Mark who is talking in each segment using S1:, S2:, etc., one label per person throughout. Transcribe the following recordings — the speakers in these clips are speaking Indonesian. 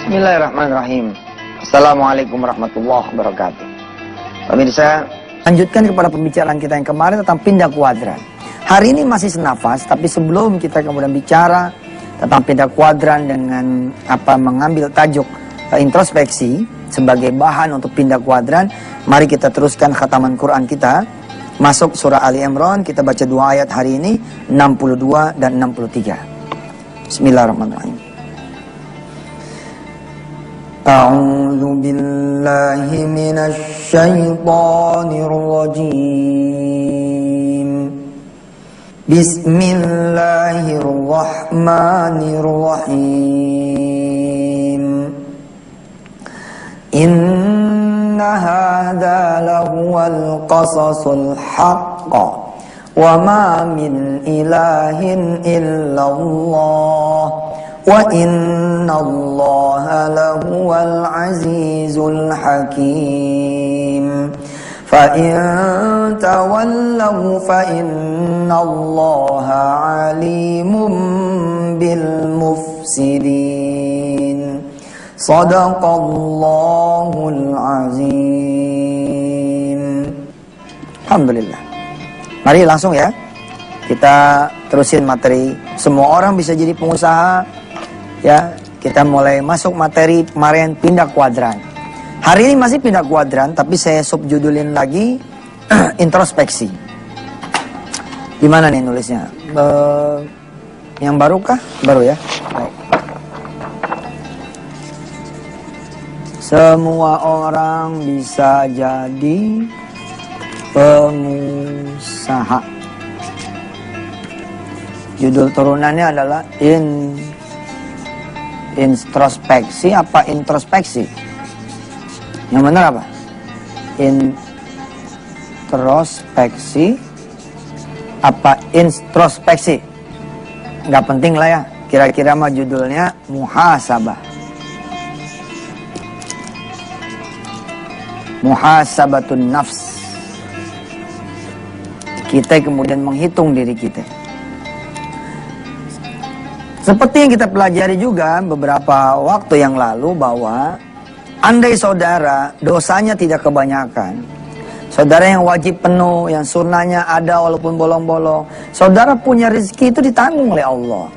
S1: Bismillahirrahmanirrahim. Assalamualaikum warahmatullahi wabarakatuh. Pemirsa, lanjutkan kepada pembicaraan kita yang kemarin tentang pindah kuadran. Hari ini masih senafas, tapi sebelum kita kemudian bicara tentang pindah kuadran dengan mengambil tajuk introspeksi sebagai bahan untuk pindah kuadran, mari kita teruskan khataman Quran kita. Masuk surah Ali Imran, kita baca dua ayat hari ini, 62 dan 63. Bismillahirrahmanirrahim. A'udzu billahi minasy syaithanir rajim. Bismillahirrahmanirrahim. Inna hadza lahuwal qasasul haqq wa ma min ilahin illallah wa innallaha lahuwal azizul hakim. Fa in tawallaw fa innallaha alimun bil mufsidin. Shadaqallahul azim. Alhamdulillah. Mari langsung ya, kita terusin materi. Semua orang bisa jadi pengusaha. Ya, kita mulai masuk materi kemarin pindah kuadran. Hari ini masih pindah kuadran, tapi saya subjudulin lagi introspeksi. Gimana nih nulisnya? Yang baru kah? Baru ya. Baik. Semua orang bisa jadi pengusaha. Judul turunannya adalah introspeksi apa introspeksi? Yang benar apa? Introspeksi apa introspeksi? Nggak penting lah ya. Kira-kira mah judulnya muhasabah. Muhasabatun nafs. Kita kemudian menghitung diri kita. Seperti yang kita pelajari juga beberapa waktu yang lalu bahwa andai saudara dosanya tidak kebanyakan, saudara yang wajib penuh, yang sunnahnya ada walaupun bolong-bolong, saudara punya rezeki itu ditanggung oleh Allah.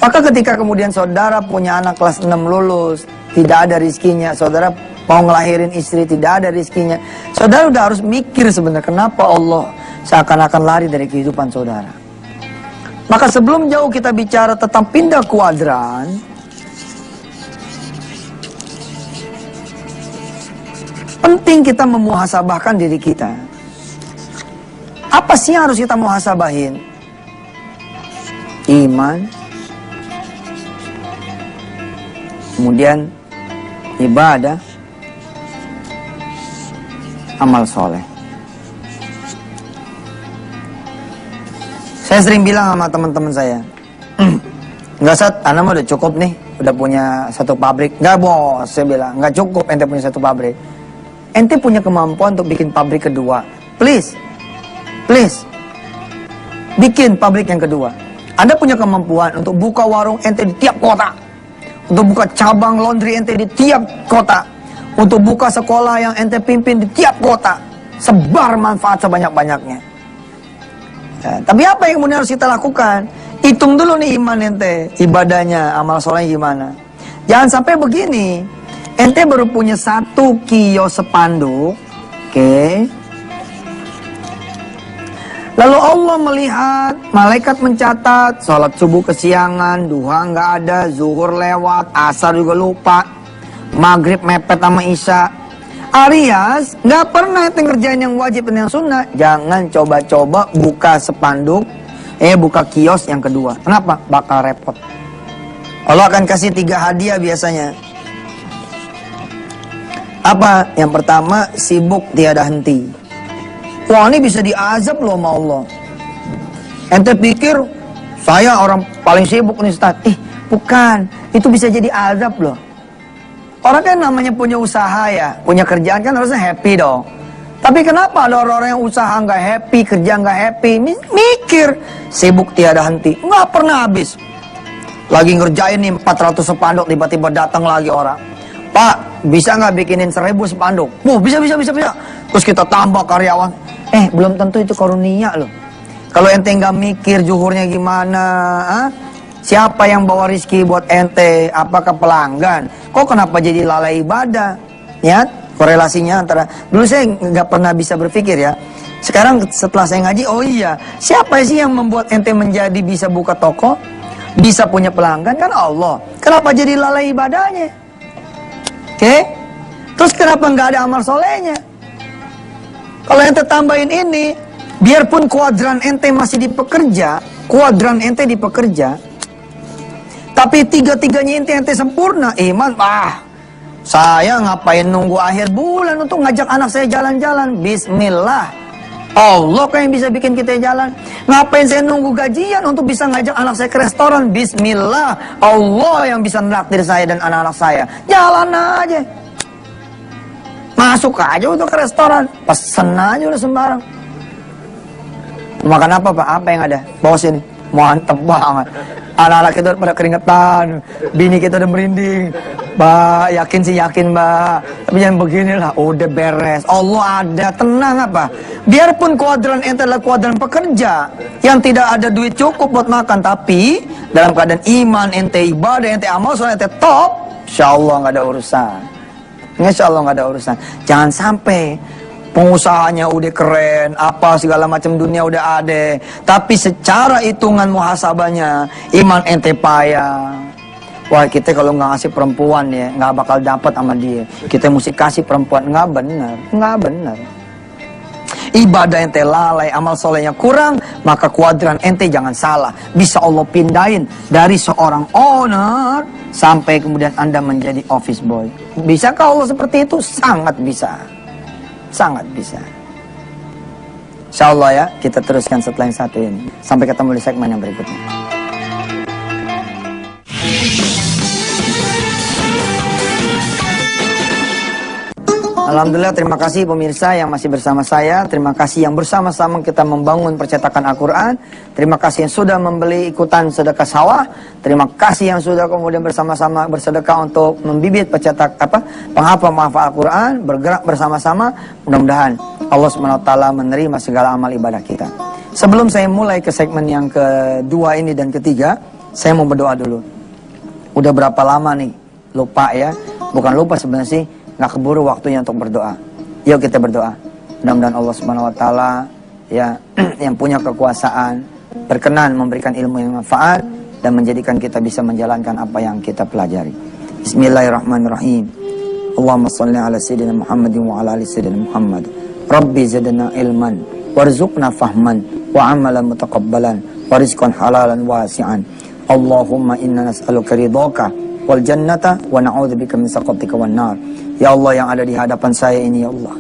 S1: Maka ketika kemudian saudara punya anak kelas 6 lulus, tidak ada rezekinya, saudara mau ngelahirin istri tidak ada rezekinya, saudara udah harus mikir sebenarnya kenapa Allah seakan-akan lari dari kehidupan saudara. Maka sebelum jauh kita bicara tentang pindah kuadran, penting kita memuhasabahkan diri kita. Apa sih yang harus kita muhasabahin? Iman, kemudian ibadah, amal soleh. Saya sering bilang sama teman-teman saya, enggak Sat, Ana mah udah cukup nih, udah punya satu pabrik. Enggak bos, saya bilang, enggak cukup ente punya satu pabrik. Ente punya kemampuan untuk bikin pabrik kedua. Please, bikin pabrik yang kedua. Anda punya kemampuan untuk buka warung ente di tiap kota, untuk buka cabang laundry ente di tiap kota, untuk buka sekolah yang ente pimpin di tiap kota. Sebar manfaat sebanyak-banyaknya. Ya, tapi apa yang kemudian harus kita lakukan? Hitung dulu nih iman ente, ibadahnya, amal solehnya gimana. Jangan sampai begini, ente baru punya satu kios spanduk, oke. Lalu Allah melihat, malaikat mencatat, sholat subuh kesiangan, duha nggak ada, zuhur lewat, asar juga lupa, maghrib mepet sama isya. Alias nggak pernah ente ngerjain yang wajib dan yang sunnah. Jangan coba-coba buka spanduk, buka kios yang kedua. Kenapa? Bakal repot. Allah akan kasih 3 hadiah biasanya. Apa? Yang pertama, sibuk tiada henti. Wah, ini bisa diazab loh sama Allah. Ente pikir saya orang paling sibuk nih Ustaz. Bukan, itu bisa jadi azab loh. Orang kan namanya punya usaha ya, punya kerjaan kan harusnya happy dong. Tapi kenapa ada orang-orang yang usaha nggak happy, kerja nggak happy, mikir, sibuk tiada henti, nggak pernah habis. Lagi ngerjain nih 400 spanduk, tiba-tiba datang lagi orang. Pak, bisa nggak bikinin 1000 spanduk? Bisa. Terus kita tambah karyawan. Belum tentu itu karunia loh. Kalau ente nggak mikir juhurnya gimana, siapa yang bawa rizki buat ente? Apakah pelanggan? Kok kenapa jadi lalai ibadah? Ya, korelasinya antara dulu saya nggak pernah bisa berpikir ya. Sekarang setelah saya ngaji, oh iya, siapa sih yang membuat ente menjadi bisa buka toko, bisa punya pelanggan? Kan Allah. Kenapa jadi lalai ibadahnya? Oke? Terus kenapa nggak ada amal solehnya? Kalau ente tambahin ini, biarpun kuadran ente masih dipekerja, tapi tiga-tiganya ente sempurna, iman, saya ngapain nunggu akhir bulan untuk ngajak anak saya jalan-jalan? Bismillah. Allah kan yang bisa bikin kita jalan. Ngapain saya nunggu gajian untuk bisa ngajak anak saya ke restoran? Bismillah. Allah yang bisa nraktir saya dan anak-anak saya. Jalan aja. Masuk aja untuk ke restoran. Pesen aja udah sembarang. Makan apa Pak? Apa yang ada? Bawa sini. Mantep banget. Anak-anak kita pada keringetan. Bini kita udah merinding. Mbak, yakin Mbak. Tapi jangan beginilah. Udah beres. Allah ada. Tenang apa? Biarpun kuadran ente adalah kuadran pekerja yang tidak ada duit cukup buat makan, tapi dalam keadaan iman ente, ibadah ente, amal soleh ente top, insya Allah nggak ada urusan. Insya Allah nggak ada urusan. Jangan sampai pengusahanya udah keren, apa segala macam dunia udah ada, tapi secara hitungan muhasabahnya iman ente payah. Wah, kita kalau nggak ngasih perempuan ya nggak bakal dapat sama dia. Kita mesti kasih perempuan. Nggak benar. Ibadah ente lalai, amal solehnya kurang, maka kuadran ente jangan salah. Bisa Allah pindahin dari seorang owner sampai kemudian Anda menjadi office boy. Bisakah Allah seperti itu? Sangat bisa. Sangat bisa. Insya Allah ya, kita teruskan setelah yang satu ini. Sampai ketemu di segmen yang berikutnya. Alhamdulillah, terima kasih pemirsa yang masih bersama saya. Terima kasih yang bersama-sama kita membangun percetakan Al-Quran. Terima kasih yang sudah membeli ikutan sedekah sawah. Terima kasih yang sudah kemudian bersama-sama bersedekah untuk membibit penghafal mahfal Al-Quran. Bergerak bersama-sama. Mudah-mudahan Allah SWT menerima segala amal ibadah kita. Sebelum saya mulai ke segmen yang kedua ini dan ketiga, saya mau berdoa dulu. Udah berapa lama nih lupa ya? Bukan lupa sebenarnya sih, nggak keburu waktunya untuk berdoa. Yuk kita berdoa. Mudah-mudahan Allah SWT ya yang punya kekuasaan berkenan memberikan ilmu yang manfaat dan menjadikan kita bisa menjalankan apa yang kita pelajari. Bismillahirrahmanirrahim. Allahumma shalli ala sayyidina Muhammadin wa ala ali sayyidina Muhammad. Rabbi zidna ilman warzuqna fahman wa amalan mutaqabbalan wa rizqan halalan wasi'an. Allahumma inna nas'aluka ridhaka wal jannata wa na'udzubika min sakhatika wan nar. Ya Allah, yang ada di hadapan saya ini ya Allah,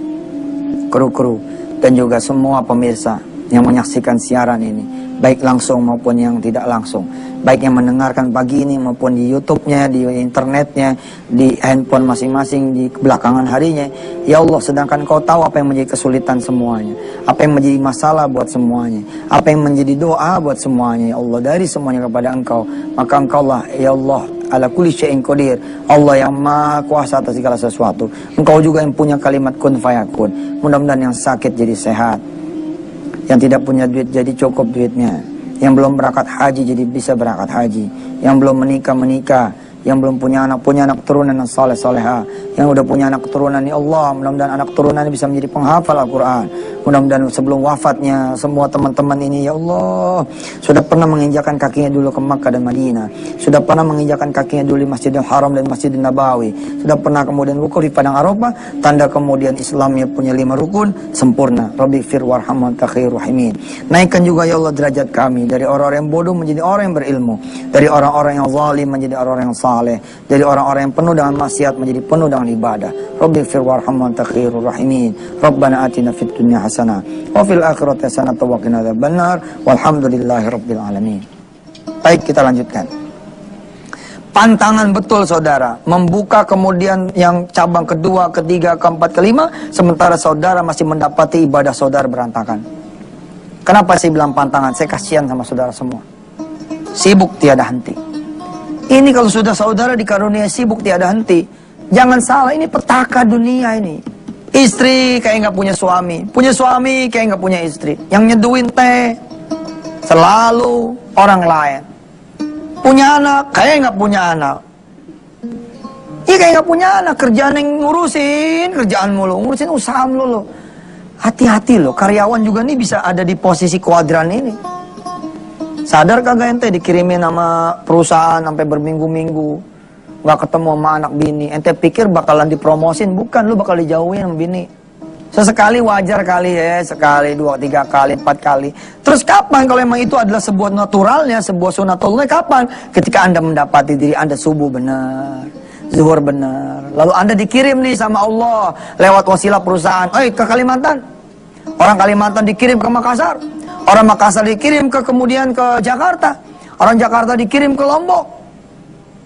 S1: kru-kru dan juga semua pemirsa yang menyaksikan siaran ini, baik langsung maupun yang tidak langsung, baik yang mendengarkan pagi ini maupun di YouTube-nya, di internetnya, di handphone masing-masing di belakangan harinya. Ya Allah, sedangkan Kau tahu apa yang menjadi kesulitan semuanya, apa yang menjadi masalah buat semuanya, apa yang menjadi doa buat semuanya. Ya Allah, dari semuanya kepada Engkau, maka Engkau lah ya Allah ala kulli syai'in qadir, Allah yang maha kuasa atas segala sesuatu. Engkau juga yang punya kalimat kun fayakun. Mudah-mudahan yang sakit jadi sehat, yang tidak punya duit jadi cukup duitnya, yang belum berangkat haji jadi bisa berangkat haji, yang belum menikah, yang belum punya anak keturunan yang saleh-saleha, yang udah punya anak keturunan ya Allah, mudah-mudahan anak keturunan bisa menjadi penghafal Al-Quran. Mudah-mudahan sebelum wafatnya semua teman-teman ini ya Allah sudah pernah menginjakan kakinya dulu ke Makkah dan Madinah, sudah pernah menginjakan kakinya dulu di Masjidil Haram dan Masjidil Nabawi, sudah pernah kemudian wukuf di Padang Arafah, tanda kemudian Islamnya punya 5 rukun sempurna. Rabbi fir warham wa anta khairur rahimin. Naikkan juga ya Allah derajat kami dari orang-orang yang bodoh menjadi orang yang berilmu, dari orang-orang yang zalim menjadi orang-orang yang saleh, dari orang-orang yang penuh dengan maksiat menjadi penuh dengan ibadah. Rabbi fir warham wa anta khairur rahimin. Rabbana atina fid dunya hasanah wa fil akhirati hasanah wa qina adzabannar. Walhamdulillahirabbil alamin. Baik, kita lanjutkan. Pantangan betul saudara membuka kemudian yang cabang kedua, ketiga, keempat, kelima, sementara saudara masih mendapati ibadah saudara berantakan. Kenapa saya bilang pantangan? Saya kasihan sama saudara semua. Sibuk tiada henti. Ini kalau sudah saudara dikarunia sibuk tiada henti, jangan salah, ini petaka dunia ini. Istri kayak nggak punya suami kayak nggak punya istri. Yang nyeduin teh selalu orang lain. Punya anak kayak nggak punya anak. Iya kayak nggak punya anak, kerjaan yang ngurusin kerjaan mulu, ngurusin usaha mulu. Hati-hati loh, karyawan juga nih bisa ada di posisi kuadran ini. Sadar kagak ente dikirimin sama perusahaan sampai berminggu-minggu nggak ketemu sama anak bini, ente pikir bakalan dipromosin? Bukan, lu bakal dijauhin sama bini. Sesekali wajar kali ya, sekali, 2, 3 kali, 4 kali. Terus kapan kalau emang itu adalah sebuah naturalnya, sebuah sunatullah, kapan? Ketika anda mendapati diri anda subuh benar, zuhur benar, lalu anda dikirim nih sama Allah lewat wasilah perusahaan, ke Kalimantan. Orang Kalimantan dikirim ke Makassar, orang Makassar dikirim kemudian ke Jakarta, orang Jakarta dikirim ke Lombok.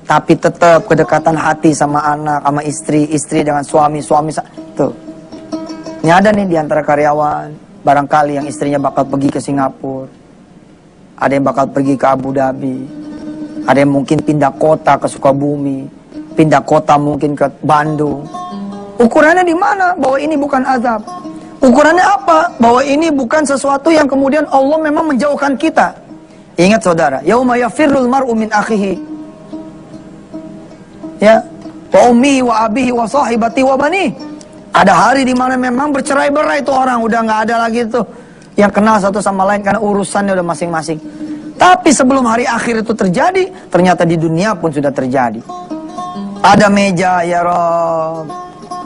S1: Tapi tetap kedekatan hati sama anak, sama istri, istri dengan suami, tuh. Ini ada nih di antara karyawan, barangkali yang istrinya bakal pergi ke Singapura, ada yang bakal pergi ke Abu Dhabi, ada yang mungkin pindah kota ke Sukabumi, pindah kota mungkin ke Bandung. Ukurannya di mana? Bahwa ini bukan azab. Ukurannya apa? Bahwa ini bukan sesuatu yang kemudian Allah memang menjauhkan kita. Ingat saudara, yauma yafirrul mar'u min akhihi. Ya, wa ummihi wa abihi wa sahibati wa bani. Ada hari di mana memang bercerai-berai itu orang, udah nggak ada lagi tuh yang kenal satu sama lain karena urusannya udah masing-masing. Tapi sebelum hari akhir itu terjadi, ternyata di dunia pun sudah terjadi. Ada meja ya Rob,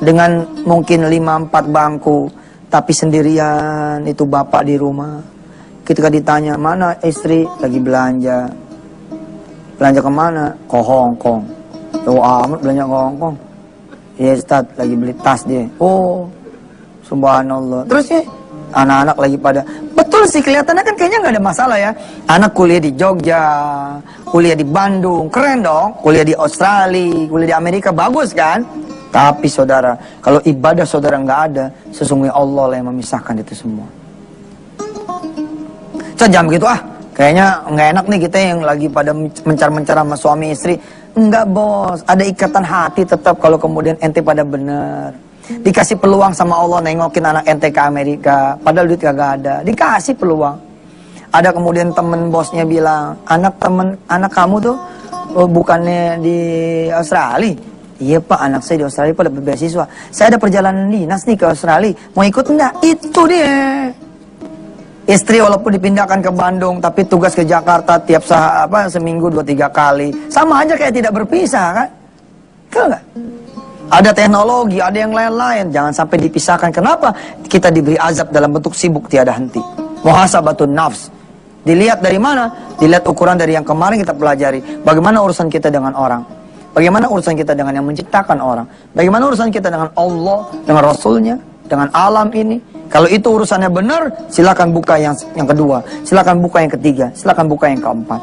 S1: dengan mungkin 5-4 bangku, tapi sendirian itu bapak di rumah. Ketika ditanya, mana istri? Lagi belanja. Belanja kemana? Ke Hongkong. Oh amat belanja ke Hongkong. Ya Ustaz, lagi beli tas dia. Oh, subhanallah. Terus ya, anak-anak lagi pada, betul sih kelihatannya kan kayaknya nggak ada masalah ya. Anak kuliah di Jogja, kuliah di Bandung, keren dong. Kuliah di Australia, kuliah di Amerika, bagus kan? Tapi saudara, kalau ibadah saudara nggak ada, sesungguhnya Allah lah yang memisahkan itu semua. Jangan begitu kayaknya nggak enak nih kita yang lagi pada mencar-mencar sama suami istri. Enggak bos, ada ikatan hati tetap kalau kemudian ente pada bener. Dikasih peluang sama Allah nengokin anak ente ke Amerika, padahal duit kagak ada. Dikasih peluang. Ada kemudian temen bosnya bilang, anak kamu tuh bukannya di Australia? Iya pak, anak saya di Australia pada beasiswa. Saya ada perjalanan dinas nih ke Australia, mau ikut enggak? Itu dia. Istri walaupun dipindahkan ke Bandung, tapi tugas ke Jakarta tiap seminggu 2-3 kali. Sama aja kayak tidak berpisah kan? Enggak? Ada teknologi, ada yang lain-lain. Jangan sampai dipisahkan. Kenapa? Kita diberi azab dalam bentuk sibuk tiada henti. Muhasabatun nafs. Dilihat dari mana? Dilihat ukuran dari yang kemarin kita pelajari. Bagaimana urusan kita dengan orang? Bagaimana urusan kita dengan yang menciptakan orang? Bagaimana urusan kita dengan Allah, dengan Rasulnya, dengan alam ini? Kalau itu urusannya benar, silakan buka yang kedua, silakan buka yang ketiga, silakan buka yang keempat.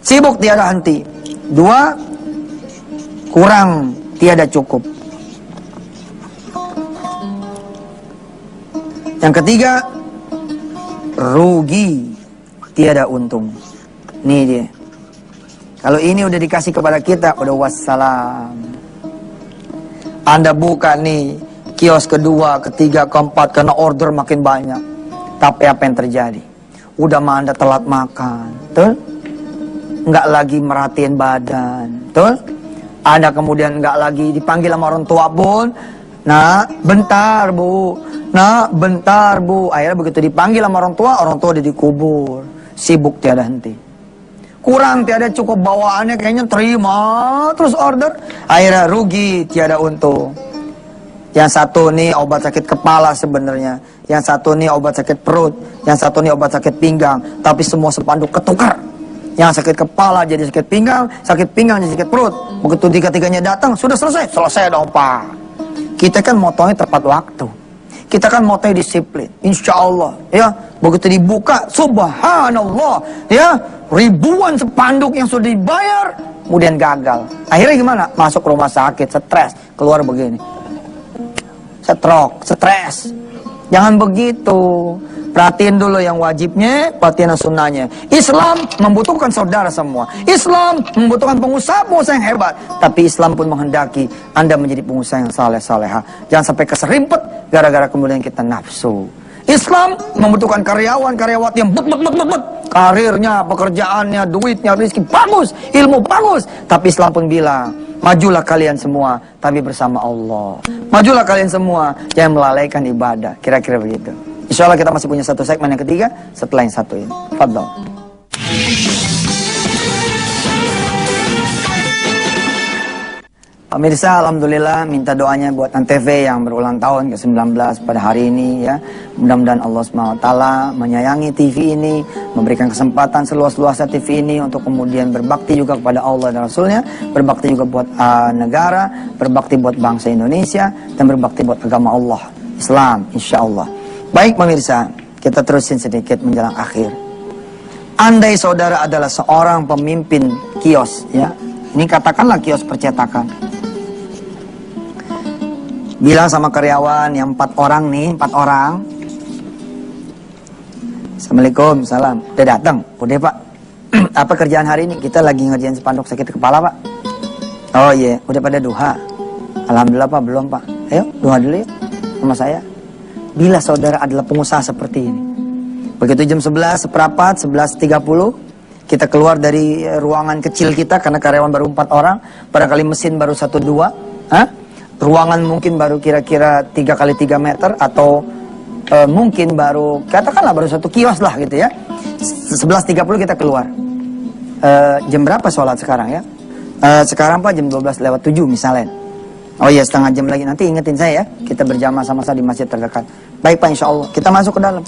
S1: Sibuk tiada henti. 2, kurang tiada cukup. Yang ketiga, rugi tiada untung. Nih dia. Kalau ini udah dikasih kepada kita, udah wassalam. Anda buka nih kios kedua, ketiga, keempat, karena order makin banyak. Tapi apa yang terjadi? Udah mah Anda telat makan, betul? Nggak lagi merhatiin badan, betul? Anda kemudian nggak lagi dipanggil sama orang tua pun, nah bentar bu, nah bentar bu. Akhirnya begitu dipanggil sama orang tua udah dikubur. Sibuk tiada henti. Kurang tiada cukup bawaannya, kayaknya terima terus order. Akhirnya rugi tiada untung. Yang satu nih obat sakit kepala sebenarnya, yang satu nih obat sakit perut, yang satu nih obat sakit pinggang, tapi semua sepanduk ketukar. Yang sakit kepala jadi sakit pinggang jadi sakit perut. Begitu tiga-tiganya datang, sudah selesai dong pak. Kita kan motonya tepat waktu, kita kan motonya disiplin, insya Allah ya. Begitu dibuka, subhanallah ya, ribuan sepanduk yang sudah dibayar kemudian gagal. Akhirnya gimana? Masuk rumah sakit, stres, keluar begini, stroke, stres. Jangan begitu. Perhatiin dulu yang wajibnya, perhatiin yang sunnahnya. Islam membutuhkan saudara semua. Islam membutuhkan pengusaha-pengusaha yang hebat. Tapi Islam pun menghendaki Anda menjadi pengusaha yang saleh-saleha. Jangan sampai keserimpet gara-gara kemudian kita nafsu. Islam membutuhkan karyawan-karyawati yang bet. Karirnya, pekerjaannya, duitnya, rezeki bagus, ilmu bagus. Tapi Islam pun bilang, majulah kalian semua, tapi bersama Allah. Majulah kalian semua, jangan melalaikan ibadah. Kira-kira begitu. Insya Allah kita masih punya satu segmen yang ketiga setelah yang satu ini. Fadhol. Pemirsa, alhamdulillah minta doanya buat Antv yang berulang tahun ke-19 pada hari ini ya. Mudah-mudahan Allah SWT menyayangi TV ini, memberikan kesempatan seluas-luasnya TV ini untuk kemudian berbakti juga kepada Allah dan Rasulnya, berbakti juga buat negara, berbakti buat bangsa Indonesia, dan berbakti buat agama Allah, Islam, insya Allah. Baik pemirsa, kita terusin sedikit menjelang akhir. Andai saudara adalah seorang pemimpin kios ya, ini katakanlah kios percetakan. Bilang sama karyawan yang 4 orang nih, 4 orang. Assalamualaikum, salam. Udah datang? Udah pak. Apa kerjaan hari ini? Kita lagi ngerjain spanduk sakit kepala pak. Oh iya, udah pada duha. Alhamdulillah pak, belum pak. Ayo duha dulu ya sama saya. Bila saudara adalah pengusaha seperti ini, begitu jam 11 seperempat, 11.30 kita keluar dari ruangan kecil kita karena karyawan baru 4 orang, barangkali mesin baru 1-2, ruangan mungkin baru kira-kira 3x3 meter atau mungkin baru katakanlah baru 1 kios lah gitu ya. 11.30 kita keluar. Jam berapa sholat sekarang ya? Sekarang pak jam 12:07 misalnya. Oh iya, setengah jam lagi, nanti ingetin saya ya. Kita berjamaah sama-sama di masjid terdekat. Baik pak, insya Allah. Kita masuk ke dalam.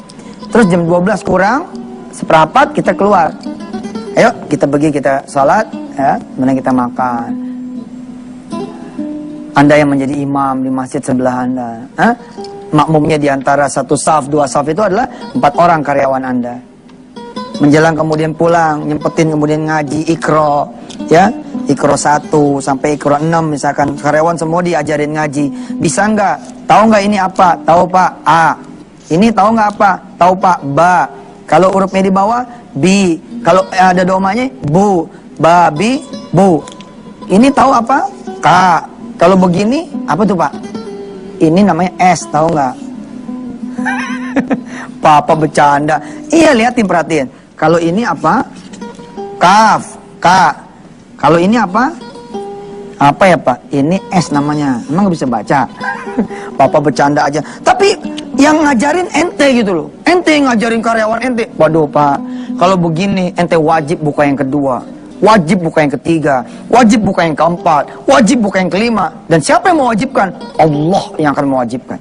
S1: Terus jam 12 kurang seperempat kita keluar. Ayo kita pergi, kita sholat ya, kemudian kita makan. Anda yang menjadi imam di masjid sebelah Anda, makmumnya di antara 1 saf, 2 saf itu adalah 4 orang karyawan Anda. Menjelang kemudian pulang, nyempetin kemudian ngaji Iqra, ya, Iqra 1 sampai Iqra 6 misalkan, karyawan semua diajarin ngaji. Bisa nggak? Tahu nggak ini apa? Tahu pak, A. Ini tahu nggak apa? Tahu pak, Ba. Kalau hurufnya di bawah, Bi. Kalau ada domanya, Bu. Babi, Bu. Ini tahu apa? K. Kalau begini, apa tuh pak? Ini namanya S, tahu nggak? Papa bercanda. Iya, lihatin, perhatiin. Kalau ini apa? Kaf, K. Kalau ini apa? Apa ya pak? Ini S namanya. Emang nggak bisa baca? Papa bercanda aja. Tapi yang ngajarin ente gitu loh. Ente yang ngajarin karyawan ente. Waduh pak, kalau begini ente wajib buka yang kedua. Wajib buka yang ketiga, wajib buka yang keempat, wajib buka yang kelima. Dan siapa yang mewajibkan? Allah yang akan mewajibkan.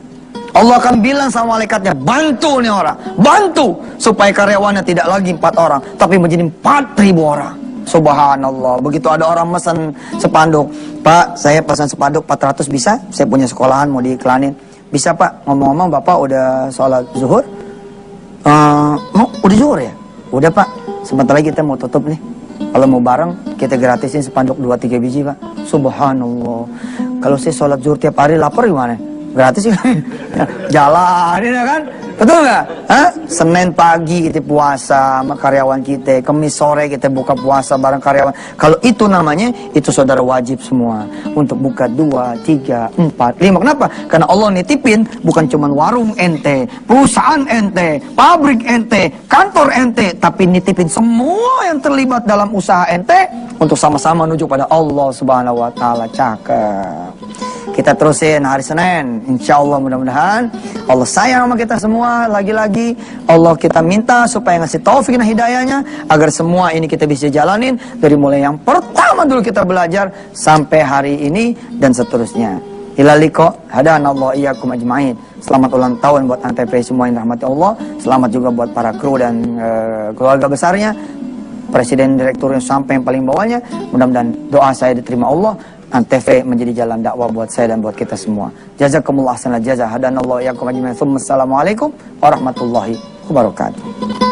S1: Allah akan bilang sama malaikatnya, bantu nih orang, bantu supaya karyawannya tidak lagi 4 orang, tapi menjadi 4.000 orang. Subhanallah. Begitu ada orang pesan spanduk, Pak, saya pesan spanduk 400 bisa? Saya punya sekolahan mau diiklanin. Bisa pak? Ngomong-ngomong bapak udah sholat zuhur? Udah zuhur ya? Udah pak, sebentar lagi kita mau tutup nih. Kalau mau bareng, kita gratisin spanduk 2-3 biji pak. Subhanallah. Kalau saya sholat zuhur tiap hari lapar gimana? Gratis ya? Jalanin ya kan? Betul nggak? Senin pagi kita puasa sama karyawan kita, Kamis sore kita buka puasa bareng karyawan. Kalau itu namanya, itu saudara wajib semua untuk buka 2, 3, 4, 5. Kenapa? Karena Allah nitipin bukan cuma warung ente, perusahaan ente, pabrik ente, kantor ente, tapi nitipin semua yang terlibat dalam usaha ente untuk sama-sama menuju pada Allah Subhanahu wa taala. Cakep. Kita terusin hari Senin, insya Allah mudah-mudahan Allah sayang sama kita semua. Lagi-lagi Allah kita minta supaya ngasih taufik dan hidayahnya agar semua ini kita bisa jalanin dari mulai yang pertama dulu kita belajar sampai hari ini dan seterusnya. Ila liqa hadanallahu iyyakum ajmain. Selamat ulang tahun buat Antv semua yang dirahmati Allah. Selamat juga buat para kru dan keluarga besarnya, presiden, direkturnya sampai yang paling bawahnya. Mudah-mudahan doa saya diterima Allah. Antv menjadi jalan dakwah buat saya dan buat kita semua. Jazakumullah ahsanal jazaa. Hadanallahu iyyakum ajmain. Assalamualaikum warahmatullahi wabarakatuh.